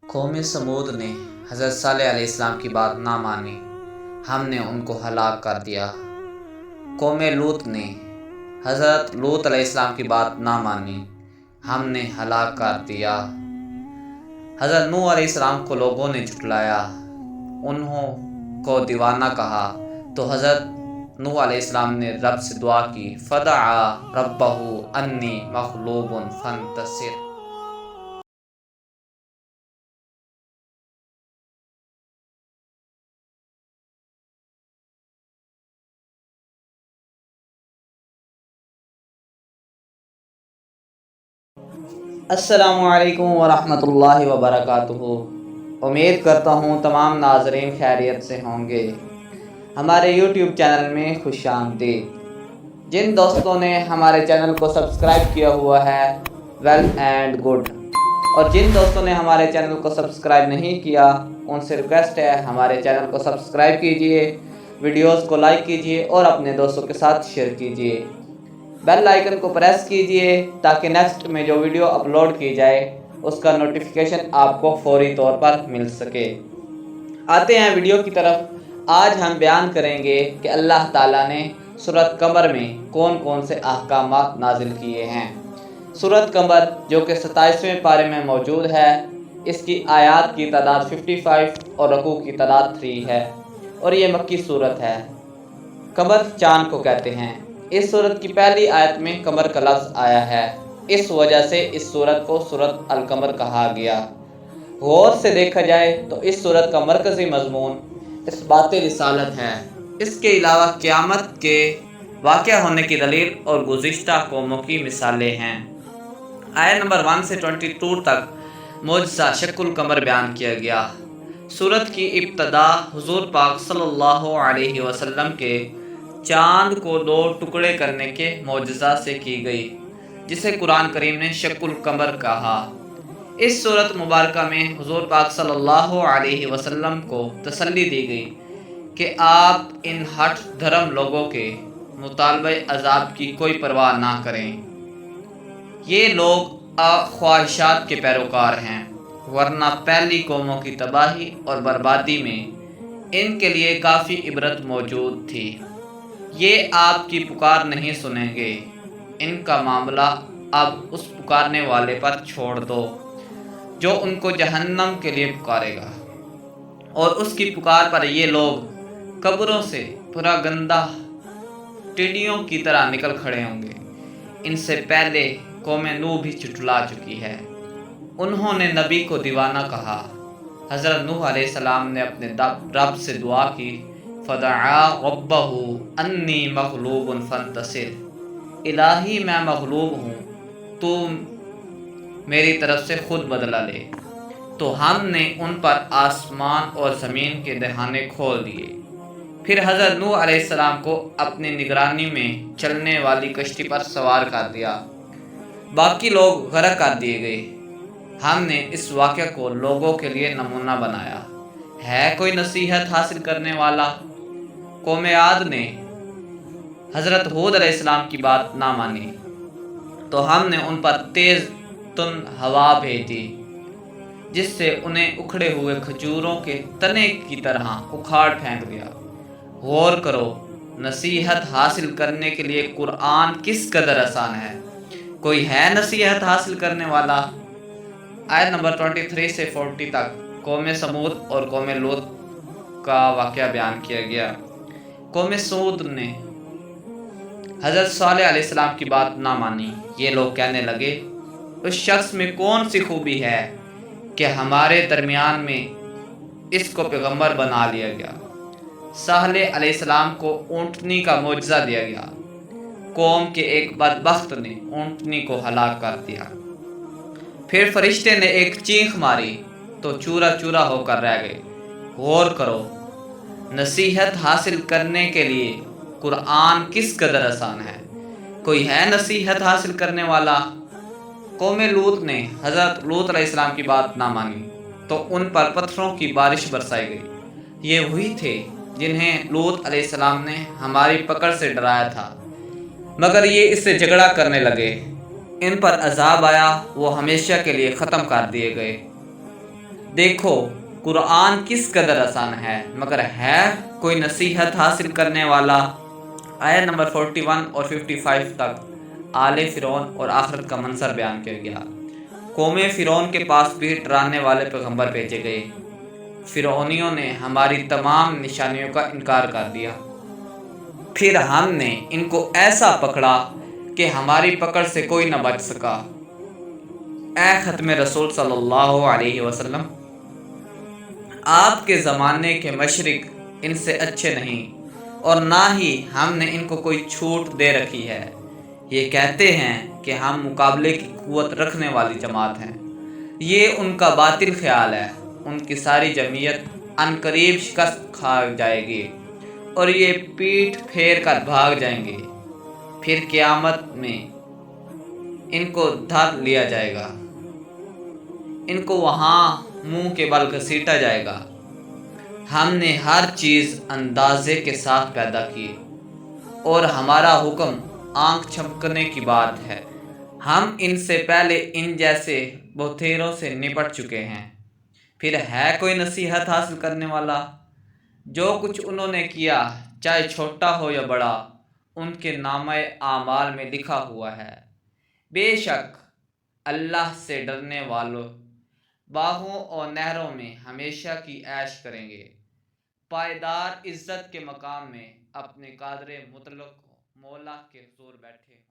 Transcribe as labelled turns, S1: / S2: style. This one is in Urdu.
S1: قوم سمود نے حضرت صالح علیہ السلام کی بات نہ مانی، ہم نے ان کو ہلاک کر دیا۔ قوم لوط نے حضرت لوط علیہ السلام کی بات نہ مانی، ہم نے ہلاک کر دیا۔ حضرت نوح علیہ السلام کو لوگوں نے جھٹلایا، انہوں کو دیوانہ کہا، تو حضرت نوح علیہ السلام نے رب سے دعا کی، فدعا ربہ انی مغلوب فانتصر۔ السلام علیکم ورحمۃ اللہ وبرکاتہ۔ امید کرتا ہوں تمام ناظرین خیریت سے ہوں گے۔ ہمارے یوٹیوب چینل میں خوش آمدید۔ جن دوستوں نے ہمارے چینل کو سبسکرائب کیا ہوا ہے ویل اینڈ گڈ، اور جن دوستوں نے ہمارے چینل کو سبسکرائب نہیں کیا ان سے ریکویسٹ ہے ہمارے چینل کو سبسکرائب کیجئے، ویڈیوز کو لائک کیجئے اور اپنے دوستوں کے ساتھ شیئر کیجئے۔ بیل آئیکن کو پریس کیجئے تاکہ نیکسٹ میں جو ویڈیو اپلوڈ کی جائے اس کا نوٹیفیکیشن آپ کو فوری طور پر مل سکے۔ آتے ہیں ویڈیو کی طرف۔ آج ہم بیان کریں گے کہ اللہ تعالیٰ نے سورۃ قمر میں کون کون سے احکامات نازل کیے ہیں۔ سورۃ قمر جو کہ 27ویں پارے میں موجود ہے، اس کی آیات کی تعداد 55 اور رکوع کی تعداد 3 ہے، اور یہ مکی سورت ہے۔ قمر چاند کو کہتے ہیں۔ اس سورت کی پہلی آیت میں قمر کا لفظ آیا ہے، اس وجہ سے اس سورت کو سورۃ القمر کہا گیا۔ غور سے دیکھا جائے تو اس سورت کا مرکزی مضمون اس بات رسالت ہے۔ اس کے علاوہ قیامت کے واقع ہونے کی دلیل اور گزشتہ قوموں کی مثالیں ہیں۔ آیت نمبر 1 سے 22 تک معجزہ شق القمر بیان کیا گیا۔ سورت کی ابتدا حضور پاک صلی اللہ علیہ وسلم کے چاند کو 2 ٹکڑے کرنے کے معجزہ سے کی گئی، جسے قرآن کریم نے شق القمر کہا۔ اس سورت مبارکہ میں حضور پاک صلی اللہ علیہ وسلم کو تسلی دی گئی کہ آپ ان ہٹ دھرم لوگوں کے مطالبہ عذاب کی کوئی پرواہ نہ کریں۔ یہ لوگ خواہشات کے پیروکار ہیں، ورنہ پہلی قوموں کی تباہی اور بربادی میں ان کے لیے کافی عبرت موجود تھی۔ یہ آپ کی پکار نہیں سنیں گے، ان کا معاملہ اب اس پکارنے والے پر چھوڑ دو جو ان کو جہنم کے لیے پکارے گا، اور اس کی پکار پر یہ لوگ قبروں سے پراگندہ ٹڈیوں کی طرح نکل کھڑے ہوں گے۔ ان سے پہلے قوم نوح بھی جھٹلا چکی ہے، انہوں نے نبی کو دیوانہ کہا۔ حضرت نوح علیہ السلام نے اپنے رب سے دعا کی، فدعا ربہ انی مغلوب فانتصر، الہی میں مغلوب ہوں، تو میری طرف سے خود بدلہ لے۔ تو ہم نے ان پر آسمان اور زمین کے دہانے کھول دیے، پھر حضرت نوح علیہ السلام کو اپنی نگرانی میں چلنے والی کشتی پر سوار کر دیا، باقی لوگ غرق کر دیے گئے۔ ہم نے اس واقعہ کو لوگوں کے لیے نمونہ بنایا۔ ہے کوئی نصیحت حاصل کرنے والا؟ قوم عاد نے حضرت ہود علیہ السلام کی بات نہ مانی تو ہم نے ان پر تیز تند ہوا بھیجی، جس سے انہیں اکھڑے ہوئے کھجوروں کے تنے کی طرح اکھاڑ پھینک دیا۔ غور کرو، نصیحت حاصل کرنے کے لیے قرآن کس قدر آسان ہے۔ کوئی ہے نصیحت حاصل کرنے والا؟ آیت نمبر 23 سے 40 تک قوم سمود اور قوم لوط کا واقعہ بیان کیا گیا۔ قوم سمود نے حضرت صالح علیہ السلام کی بات نہ مانی۔ یہ لوگ کہنے لگے، اس شخص میں کون سی خوبی ہے کہ ہمارے درمیان میں اس کو پیغمبر بنا لیا گیا۔ صالح علیہ السلام کو اونٹنی کا معجزہ دیا گیا، قوم کے ایک بدبخت نے اونٹنی کو ہلاک کر دیا۔ پھر فرشتے نے ایک چینخ ماری تو چورا چورا ہو کر رہ گئے۔ غور کرو، نصیحت حاصل کرنے کے لیے قرآن کس قدر آسان ہے۔ کوئی ہے نصیحت حاصل کرنے والا؟ قوم لوط نے حضرت لوط علیہ السلام کی بات نہ مانی تو ان پر پتھروں کی بارش برسائی گئی۔ یہ وہی تھے جنہیں لوط علیہ السلام نے ہماری پکڑ سے ڈرایا تھا، مگر یہ اس سے جھگڑا کرنے لگے۔ ان پر عذاب آیا، وہ ہمیشہ کے لیے ختم کر دیے گئے۔ دیکھو قرآن کس قدر آسان ہے، مگر ہے کوئی نصیحت حاصل کرنے والا۔ آیت نمبر 41 اور 55 تک آل فرعون اور آخرت کا منظر بیان کیا گیا۔ قوم فرعون کے پاس بھی ڈرانے والے پیغمبر بھیجے گئے۔ فرعونیوں نے ہماری تمام نشانیوں کا انکار کر دیا، پھر ہم نے ان کو ایسا پکڑا کہ ہماری پکڑ سے کوئی نہ بچ سکا۔ اے ختم رسول صلی اللہ علیہ وسلم، آپ کے زمانے کے مشرق ان سے اچھے نہیں، اور نہ ہی ہم نے ان کو کوئی چھوٹ دے رکھی ہے۔ یہ کہتے ہیں کہ ہم مقابلے کی قوت رکھنے والی جماعت ہیں۔ یہ ان کا باطل خیال ہے۔ ان کی ساری جمعیت عنقریب شکست کھا جائے گی اور یہ پیٹھ پھیر کر بھاگ جائیں گے، پھر قیامت میں ان کو دھر لیا جائے گا، ان کو وہاں منہ کے بل گھسیٹا جائے گا۔ ہم نے ہر چیز اندازے کے ساتھ پیدا کی اور ہمارا حکم آنکھ جھپکنے کی بات ہے۔ ہم ان سے پہلے ان جیسے بہتیروں سے نپٹ چکے ہیں، پھر ہے کوئی نصیحت حاصل کرنے والا؟ جو کچھ انہوں نے کیا، چاہے چھوٹا ہو یا بڑا، ان کے نامہ اعمال میں لکھا ہوا ہے۔ بے شک اللہ سے ڈرنے والوں باغوں اور نہروں میں ہمیشہ کی عیش کریں گے، پائیدار عزت کے مقام میں اپنے قادر مطلق مولا کے حضور بیٹھے۔